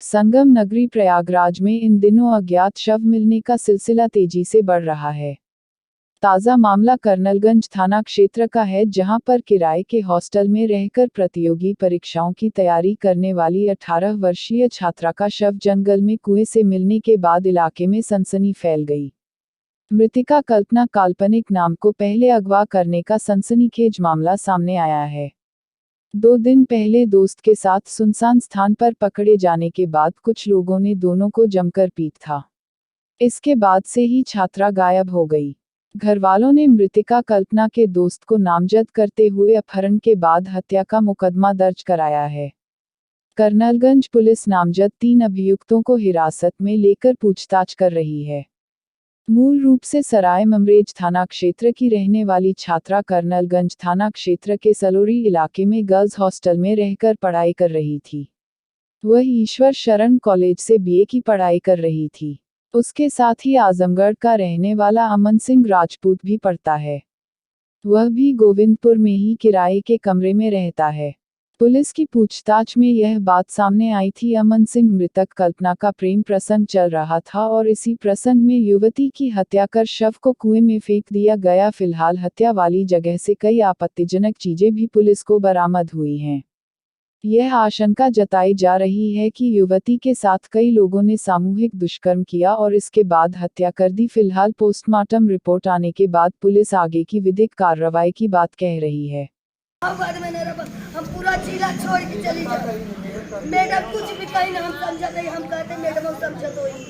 संगम नगरी प्रयागराज में इन दिनों अज्ञात शव मिलने का सिलसिला तेजी से बढ़ रहा है। ताज़ा मामला कर्नलगंज थाना क्षेत्र का है, जहां पर किराए के हॉस्टल में रहकर प्रतियोगी परीक्षाओं की तैयारी करने वाली 18 वर्षीय छात्रा का शव जंगल में कुएं से मिलने के बाद इलाके में सनसनी फैल गई। मृतिका कल्पना काल्पनिक नाम को पहले अगवा करने का सनसनीखेज मामला सामने आया है। 2 दिन पहले दोस्त के साथ सुनसान स्थान पर पकड़े जाने के बाद कुछ लोगों ने दोनों को जमकर पीट था। इसके बाद से ही छात्रा गायब हो गई। घरवालों ने मृतिका कल्पना के दोस्त को नामजद करते हुए अपहरण के बाद हत्या का मुकदमा दर्ज कराया है। कर्नलगंज पुलिस नामजद 3 अभियुक्तों को हिरासत में लेकर पूछताछ कर रही है। मूल रूप से सराय ममरेज थाना क्षेत्र की रहने वाली छात्रा कर्नलगंज थाना क्षेत्र के सलोरी इलाके में गर्ल्स हॉस्टल में रहकर पढ़ाई कर रही थी। वह ईश्वर शरण कॉलेज से बीए की पढ़ाई कर रही थी। उसके साथ ही आजमगढ़ का रहने वाला अमन सिंह राजपूत भी पढ़ता है। वह भी गोविंदपुर में ही किराए के कमरे में रहता है। पुलिस की पूछताछ में यह बात सामने आई थी। अमन सिंह मृतक कल्पना का प्रेम प्रसंग चल रहा था और इसी प्रसंग में युवती की हत्या कर शव को कुएं में फेंक दिया गया। फिलहाल हत्या वाली जगह से कई आपत्तिजनक चीजें भी पुलिस को बरामद हुई हैं। यह आशंका जताई जा रही है कि युवती के साथ कई लोगों ने सामूहिक दुष्कर्म किया और इसके बाद हत्या कर दी। फिलहाल पोस्टमार्टम रिपोर्ट आने के बाद पुलिस आगे की विधिक कार्रवाई की बात कह रही है। हम पूरा जिला छोड़ के चली जाए। मैडम कुछ भी कहीं ना हम समझा नहीं, हम कहते मैडम हम समझा तो ही।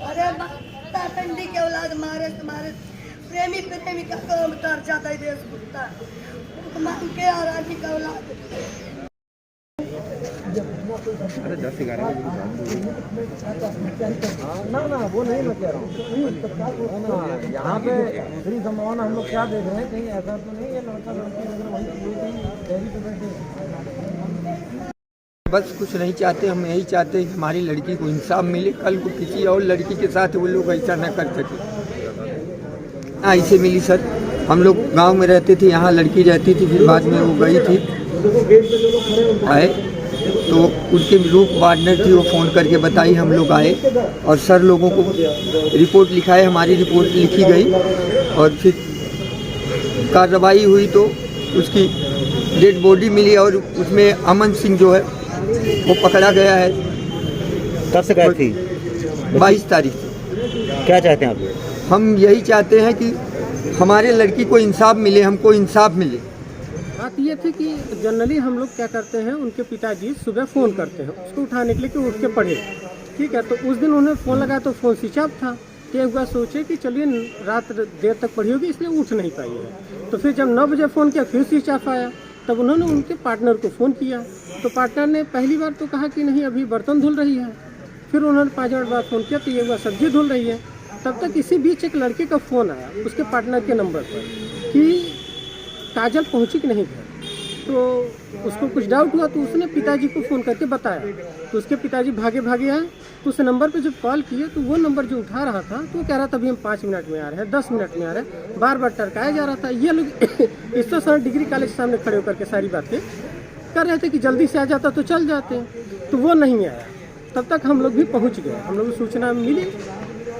अरे ठंडी के औलाद मारे तुम्हारे प्रेमी का काम कर जाता है देश कुत्ता मांग के आराधी का औलाद। अरे 10-11 ना वो नहीं मैं कह रहा हूँ। यहाँ पे फ्री संभावना हम लोग क्या देख रहे हैं, कहीं ऐसा तो नहीं है लड़का लड़की अगर वहीं डेयरी पे बैठे। बस कुछ नहीं चाहते, हम यही चाहते हैं कि हमारी लड़की को इंसाफ मिले। कल को किसी और लड़की के साथ वो लोग ऐसा न कर सके। ऐसे मिली सर, हम लोग गांव में रहते थे, यहाँ लड़की रहती थी, फिर बाद में वो गई थी आए तो उनके रूप पार्टनर थी, वो फ़ोन करके बताई, हम लोग आए और सर लोगों को रिपोर्ट लिखाए। हमारी रिपोर्ट लिखी गई और फिर कार्रवाई हुई तो उसकी डेड बॉडी मिली और उसमें अमन सिंह जो है वो पकड़ा गया है। कब से गायब थी? 22 तारीख से। क्या चाहते हैं आप? हम यही चाहते हैं कि हमारे लड़की को इंसाफ मिले, हमको इंसाफ मिले। बात ये थी कि जनरली हम लोग क्या करते हैं, उनके पिताजी सुबह फ़ोन करते हैं उसको उठाने के लिए कि उठ के पढ़े। ठीक है, तो उस दिन उन्होंने फ़ोन लगाया तो फ़ोन स्विच ऑफ था। तो एक बार सोचे कि चलिए रात देर तक पढ़ी होगी इसलिए उठ नहीं पाई है। तो फिर जब 9 बजे फ़ोन किया फिर स्विच ऑफ आया। तब उन्होंने उनके पार्टनर को फ़ोन किया तो पार्टनर ने पहली बार तो कहा कि नहीं अभी बर्तन धुल रही है। फिर उन्होंने 5 मिनट बाद फ़ोन किया तो ये बार सब्जी धुल रही है। तब तक इसी बीच एक लड़के का फ़ोन आया उसके पार्टनर के नंबर पर कि काजल पहुंची कि नहीं घर। तो उसको कुछ डाउट हुआ तो उसने पिताजी को फ़ोन करके बताया। तो उसके पिताजी भागे आए तो उस नंबर पे जब कॉल किए तो वो नंबर जो उठा रहा था तो वो कह रहा था अभी हम 5 मिनट में आ रहे हैं, 10 मिनट में आ रहे हैं, बार टरकाया जा रहा था। ये लोग इस समय डिग्री कॉलेज सामने खड़े होकर के सारी बातें कर रहे थे कि जल्दी से आ जाता तो चल जाते, तो वो नहीं आया। तब तक हम लोग भी पहुँच गए, हम लोग को सूचना मिली,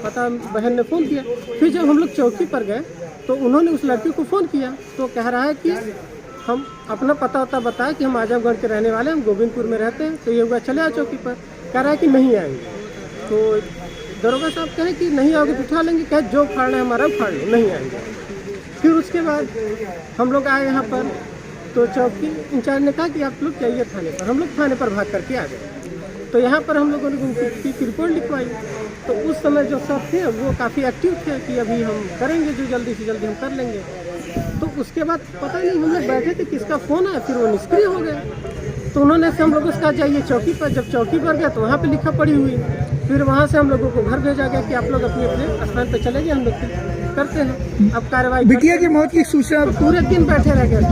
पता बहन ने फ़ोन किया। फिर जब हम लोग चौकी पर गए तो उन्होंने उस लड़की को फ़ोन किया तो कह रहा है कि हम अपना पता वता बताया कि हम आजमगढ़ के रहने वाले हैं, हम गोविंदपुर में रहते हैं। तो ये हुआ चले आओ चौकी पर, कह रहा है कि नहीं आएंगे। तो दरोगा साहब कहे कि नहीं आओगे तो उठा लेंगे, कहे जो फाड़ना है हमारा फाड़ लो, नहीं आएंगे। फिर उसके बाद हम लोग आए यहाँ पर तो चौकी इंचार्ज ने कहा कि आप लोग चाहिए थाने पर। हम लोग थाने पर भाग करके आ गए। तो यहाँ पर हम लोगों ने उनकी रिपोर्ट लिखवाई। तो उस समय जो सब थे वो काफ़ी एक्टिव थे कि अभी हम करेंगे, जो जल्दी से जल्दी हम कर लेंगे। तो उसके बाद पता नहीं हम लोग बैठे थे किसका फ़ोन आया, फिर वो निष्क्रिय हो गए। तो उन्होंने से हम लोगों से कहा जाइए चौकी पर। जब चौकी पर गए तो वहाँ पे लिखा पड़ी हुई। फिर वहाँ से हम लोगों को घर भेजा गया कि आप लोग अपने अपने स्थान पर चले गए, हम लोग करते हैं अब कार्रवाई। बिटिया की मौत की सूचना पूरे दिन बैठे रह गए,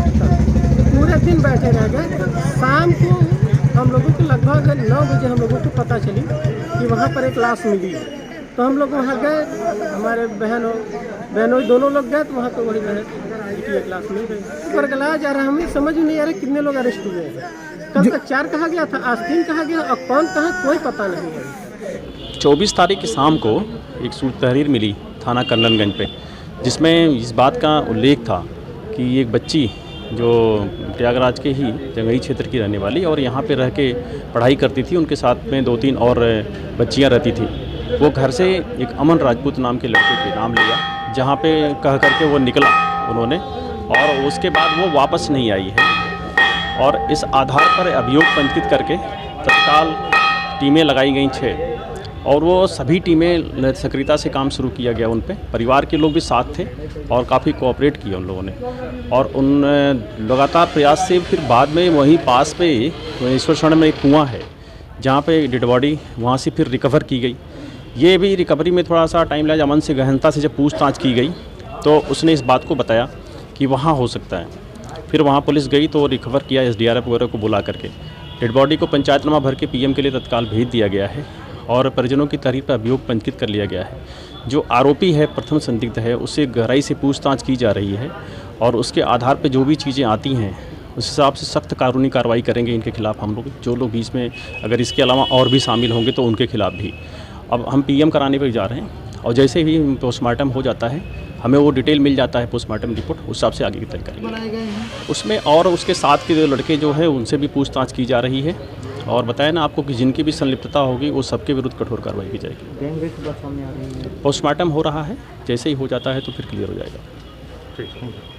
पूरे दिन बैठे रह गए। शाम को हम लोगों को लगभग 9 बजे हम लोगों को पता चली कि वहाँ पर एक लाश मिली है। तो हम लोग वहाँ गए, हमारे बहनों दोनों लोग गए तो वहाँ तो वही बहन छठी क्लास मिल गई। बरगलाया जा रहा है, हमें समझ में नहीं आ रहा कितने लोग अरेस्ट हुए हैं। कल तक 4 कहा गया था, आज 3 कहा गया, और कौन कहा कोई पता नहीं है। 24 तारीख की शाम को एक सूचना तहरीर मिली थाना कर्नलगंज पे, जिसमें इस बात का उल्लेख था कि एक बच्ची जो प्रयागराज के ही जंगई क्षेत्र की रहने वाली और यहाँ पे रह के पढ़ाई करती थी, उनके साथ में 2-3 और बच्चियाँ रहती थी। वो घर से एक अमन राजपूत नाम के लड़के के नाम लिया, जहाँ पे कह करके वो निकला उन्होंने, और उसके बाद वो वापस नहीं आई है। और इस आधार पर अभियोग पंजीकृत करके तत्काल टीमें लगाई गई 6, और वो सभी टीमें सक्रियता से काम शुरू किया गया उन पे। परिवार के लोग भी साथ थे और काफ़ी कोऑपरेट किया उन लोगों ने, और उन लगातार प्रयास से फिर बाद में वहीं पास पे ईश्वर शरण में एक कुआं है जहाँ पे डेड बॉडी वहाँ से फिर रिकवर की गई। ये भी रिकवरी में थोड़ा सा टाइम लगा। अमन से गहनता से जब पूछताछ की गई तो उसने इस बात को बताया कि वहाँ हो सकता है। फिर वहाँ पुलिस गई तो रिकवर किया SDRF वगैरह को बुला करके। डेड बॉडी को पंचायतनामा भर के PM के लिए तत्काल भेज दिया गया है और परिजनों की तहरीर पर अभियोग पंजीकृत कर लिया गया है। जो आरोपी है, प्रथम संदिग्ध है, उससे गहराई से पूछताछ की जा रही है और उसके आधार पर जो भी चीज़ें आती हैं उस हिसाब से सख्त कानूनी कार्रवाई करेंगे इनके खिलाफ हम लोग। जो लोग बीच में अगर इसके अलावा और भी शामिल होंगे तो उनके खिलाफ भी। अब हम PM कराने पर जा रहे हैं और जैसे ही पोस्टमार्टम हो जाता है हमें वो डिटेल मिल जाता है पोस्टमार्टम रिपोर्ट, उस हिसाब से आगे की तय करेंगे। उसमें और उसके साथ के जो लड़के जो हैं उनसे भी पूछताछ की जा रही है और बताया ना आपको कि जिनकी भी संलिप्तता होगी वो सबके विरुद्ध कठोर कार्रवाई की जाएगी। पोस्टमार्टम हो रहा है, जैसे ही हो जाता है तो फिर क्लियर हो जाएगा। ठीक।